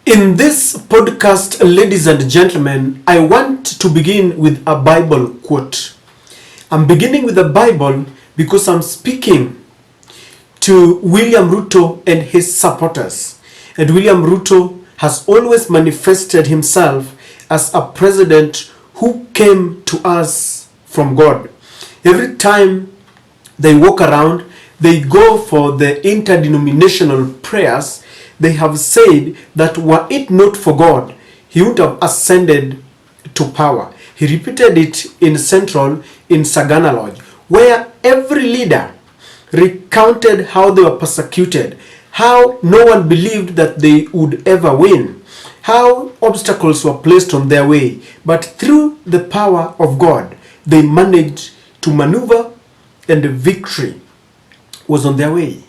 In this podcast, ladies and gentlemen, I want to begin with a Bible quote. I'm beginning with the Bible because I'm speaking to William Ruto and his supporters. And William Ruto has always manifested himself as a president who came to us from God. Every time they walk around, they go for the interdenominational prayers. They have said that were it not for God, he would have ascended to power. He repeated it in Central, in Sagana Lodge, where every leader recounted how they were persecuted, how no one believed that they would ever win, how obstacles were placed on their way, but through the power of God, they managed to maneuver and the victory was on their way.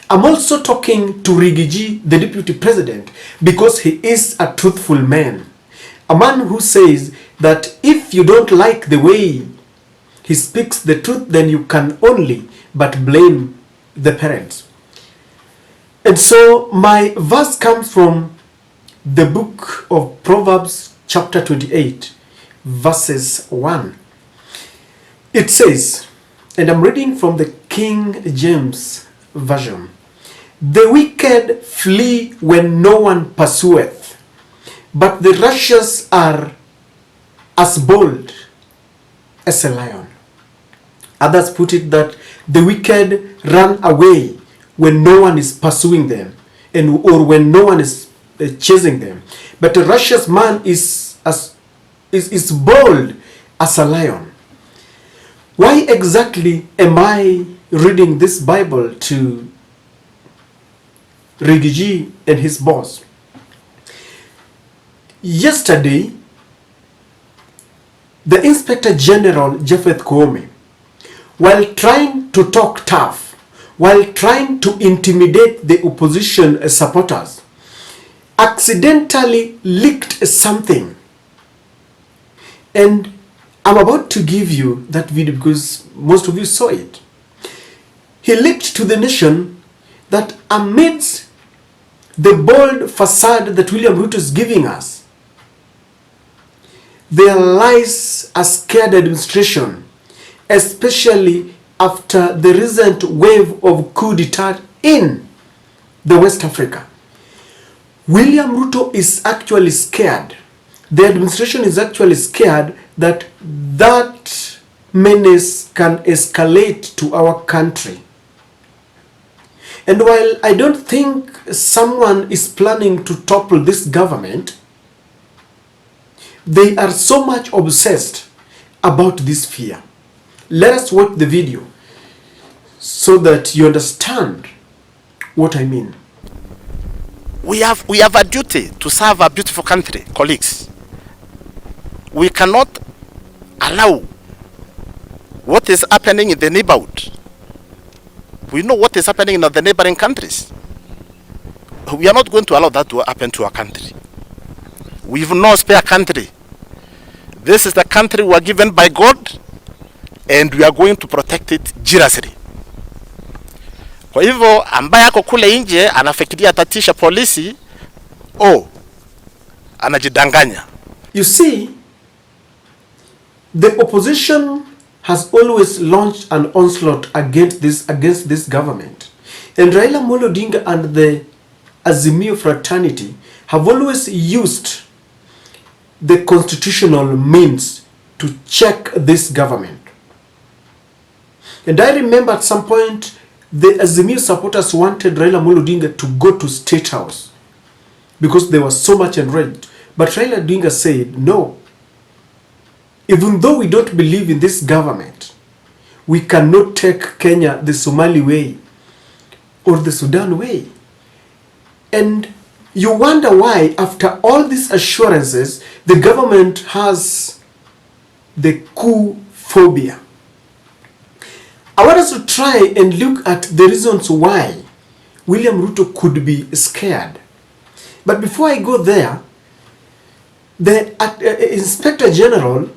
I'm also talking to Rigiji, the deputy president, because he is a truthful man. A man who says that if you don't like the way he speaks the truth, then you can only but blame the parents. And so my verse comes from the book of Proverbs chapter 28, verses 1. It says, and I'm reading from the King James Version, "The wicked flee when no one pursueth, but the righteous are as bold as a lion." Others put it that the wicked run away when no one is pursuing them, or when no one is chasing them. But a righteous man is bold as a lion. Why exactly am I reading this Bible to Rigiji and his boss? Yesterday, the Inspector General Japheth Koome, while trying to talk tough, while trying to intimidate the opposition supporters, accidentally leaked something. And I'm about to give you that video because most of you saw it. He leaked to the nation that amidst the bold facade that William Ruto is giving us, there lies a scared administration, especially after the recent wave of coup d'etat in the West Africa. William Ruto is actually scared. The administration is actually scared that that menace can escalate to our country. And while I don't think someone is planning to topple this government, they are so much obsessed about this fear. Let us watch the video so that you understand what I mean. We have a duty to serve a beautiful country, colleagues. We cannot allow what is happening in the neighborhood. We know what is happening in the neighboring countries. We are not going to allow that to happen to our country. We have no spare country. This is the country we are given by God, and we are going to protect it jealously. Kwa hivyo ambaye ako kule nje anafikiria tatisha polisi, anajidanganya. You see, the opposition has always launched an onslaught against this government. And Raila Amolo Odinga and the Azimio fraternity have always used the constitutional means to check this government. And I remember at some point, the Azimio supporters wanted Raila Amolo Odinga to go to State House because they were so much enraged. But Raila Odinga said, no. Even though we don't believe in this government, we cannot take Kenya the Somali way or the Sudan way. And you wonder why, after all these assurances, the government has the coup phobia. I want us to try and look at the reasons why William Ruto could be scared. But before I go there, the Inspector General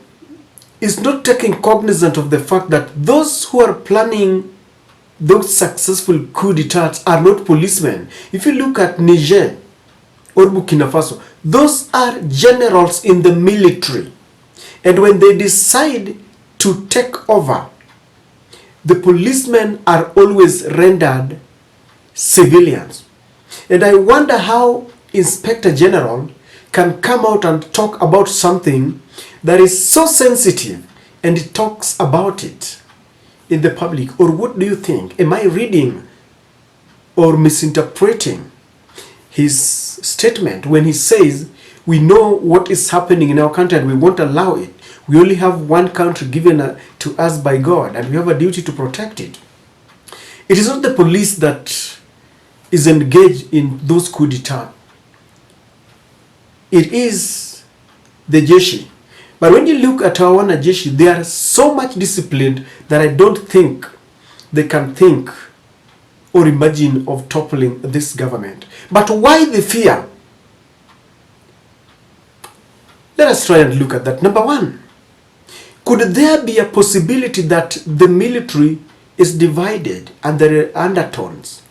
is not taking cognizance of the fact that those who are planning those successful coup d'etats are not policemen. If you look at Niger or Burkina Faso. Those are generals in the military. And when they decide to take over, the policemen are always rendered civilians. And I wonder how Inspector General can come out and talk about something that is so sensitive and he talks about it in the public. Or what do you think? Am I reading or misinterpreting his statement when he says we know what is happening in our country and we won't allow it? We only have one country given to us by God and we have a duty to protect it. It is not the police that is engaged in those coup d'etat. It is the Jeshi. But when you look at our wanajeshi, they are so much disciplined that I don't think they can think or imagine of toppling this government. But why the fear? Let us try and look at that. Number one, could there be a possibility that the military is divided and there are undertones?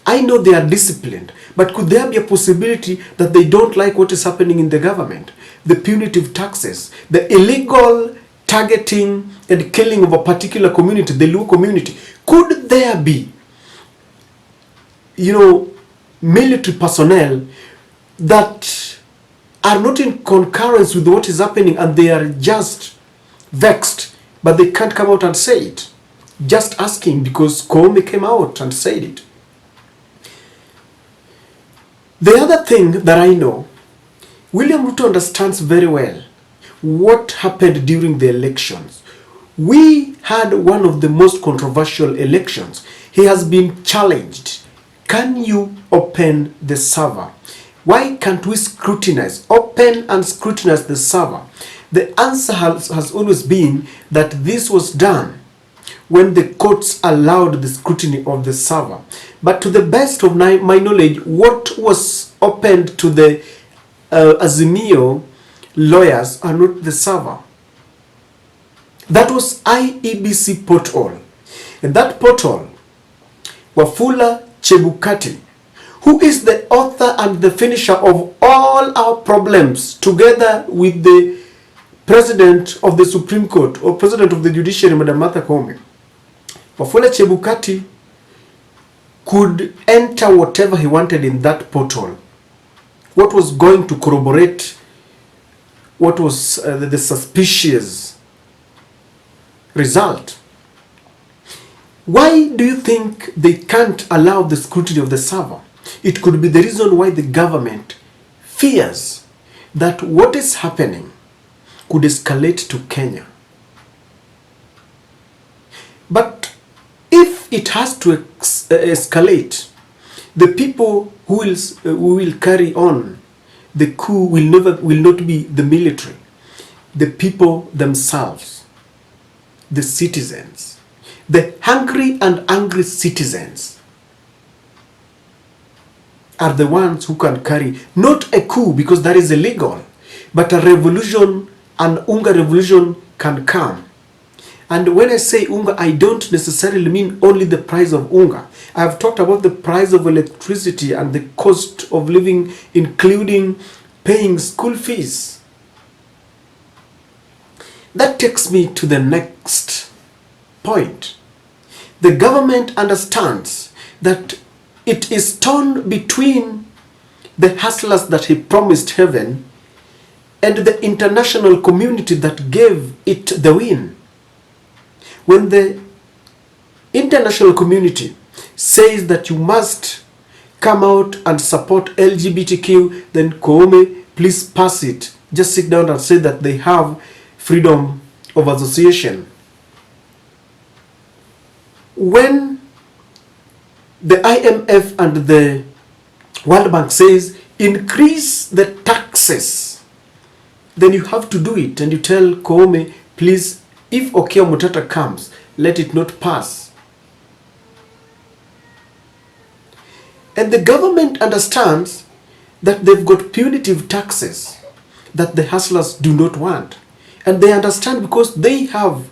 I know they are disciplined, but could there be a possibility that they don't like what is happening in the government? The punitive taxes, the illegal targeting and killing of a particular community, the Luo community. Could there be, military personnel that are not in concurrence with what is happening and they are just vexed, but they can't come out and say it? Just asking because Koome came out and said it. The other thing that I know, William Ruto understands very well what happened during the elections. We had one of the most controversial elections. He has been challenged. Can you open the server? Why can't we scrutinize, open and scrutinize the server? The answer has always been that this was done when the courts allowed the scrutiny of the server. But to the best of my knowledge, what was opened to the Azimio lawyers are not the server. That was IEBC portal. And that portal, Wafula Chebukati, who is the author and the finisher of all our problems, together with the President of the Supreme Court or President of the Judiciary, Madam Martha Koome, Wafula Chebukati could enter whatever he wanted in that portal. What was going to corroborate what was the suspicious result? Why do you think they can't allow the scrutiny of the server? It could be the reason why the government fears that what is happening could escalate to Kenya. But if it has to escalate, the people who will carry on the coup will not be the military. The people themselves, the citizens, the hungry and angry citizens are the ones who can carry not a coup because that is illegal, but a revolution, an Unga revolution can come. And when I say Unga, I don't necessarily mean only the price of Unga. I have talked about the price of electricity and the cost of living, including paying school fees. That takes me to the next point. The government understands that it is torn between the hustlers that he promised heaven and the international community that gave it the win. When the international community says that you must come out and support LGBTQ, then Koome, please pass it. Just sit down and say that they have freedom of association. When the IMF and the World Bank says increase the taxes, then you have to do it, and you tell Koome, please, if Okia Mutata comes, let it not pass. And the government understands that they've got punitive taxes that the hustlers do not want. And they understand because they have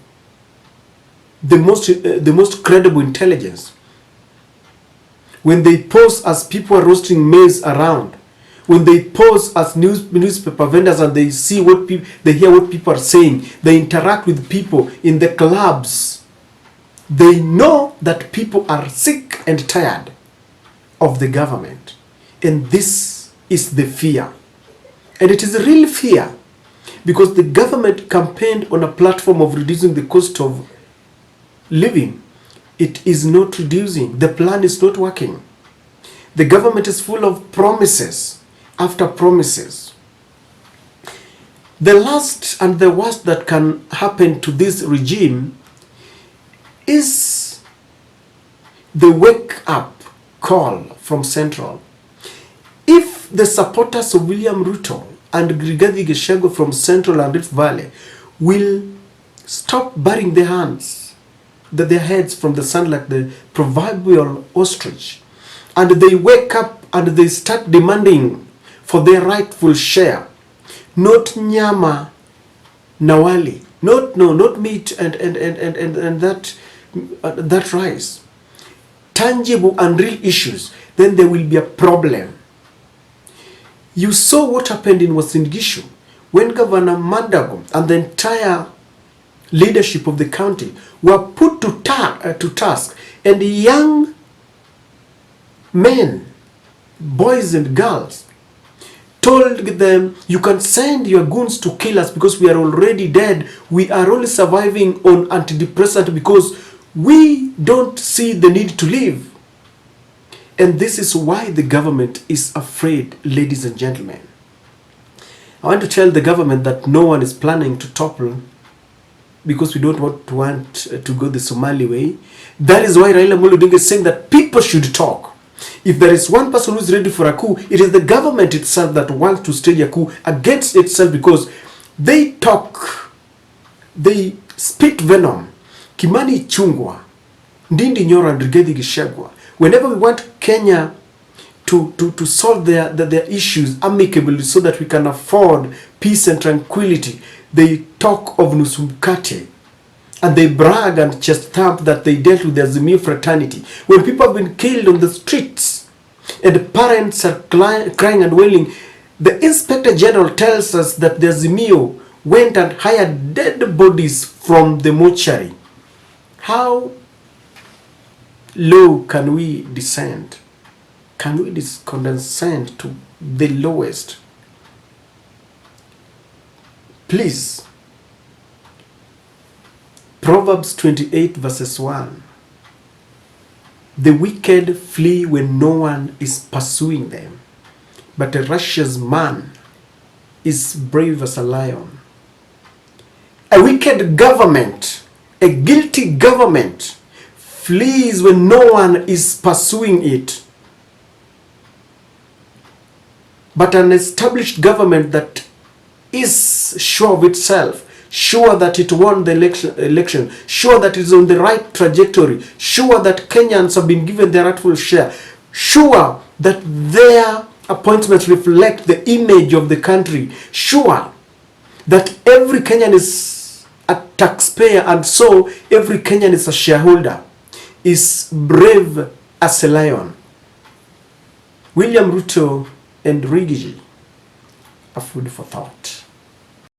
the most credible intelligence. When they pose as people are roasting maize around, when they pose as newspaper vendors and they see what people, they hear what people are saying, they interact with people in the clubs, they know that people are sick and tired of the government. And this is the fear. And it is a real fear, because the government campaigned on a platform of reducing the cost of living. It is not reducing. The plan is not working. The government is full of promises after promises. The last and the worst that can happen to this regime is the wake up call from Central. If the supporters of William Ruto and Rigathi Gachagua from Central and Rift Valley will stop burying their heads from the sun like the proverbial ostrich, and they wake up and they start demanding for their rightful share, not nyama nawali, not meat and that rice, tangible and real issues, then there will be a problem. You saw what happened in Uasin Gishu when Governor Mandago and the entire leadership of the county were put to task, and young men, boys and girls, told them, you can send your goons to kill us because we are already dead. We are only surviving on antidepressant because we don't see the need to live. And this is why the government is afraid, ladies and gentlemen. I want to tell the government that no one is planning to topple, because we don't want to go the Somali way. That is why Raila Amolo Odinga is saying that people should talk. If there is one person who is ready for a coup, it is the government itself that wants to stage a coup against itself, because they talk, they spit venom. Kimani Ichung'wah, Ndindi Nyoro and Rigathi Gachagua, whenever we want Kenya to solve their issues amicably so that we can afford peace and tranquility, they talk of nusu mkate, and they brag and chest thump that they dealt with the Azimio fraternity. When people have been killed on the streets and parents are crying and wailing, the Inspector General tells us that the Azimio went and hired dead bodies from the mortuary. How low can we descend? Can we condescend to the lowest? Please. Proverbs 28 verses 1. The wicked flee when no one is pursuing them, but a righteous man is brave as a lion. A wicked government, a guilty government, flees when no one is pursuing it. But an established government that is sure of itself, sure that it won the election, sure that it's on the right trajectory, sure that Kenyans have been given their rightful share, sure that their appointments reflect the image of the country, sure that every Kenyan is a taxpayer and so every Kenyan is a shareholder, is brave as a lion. William Ruto and Rigiji, a food for thought.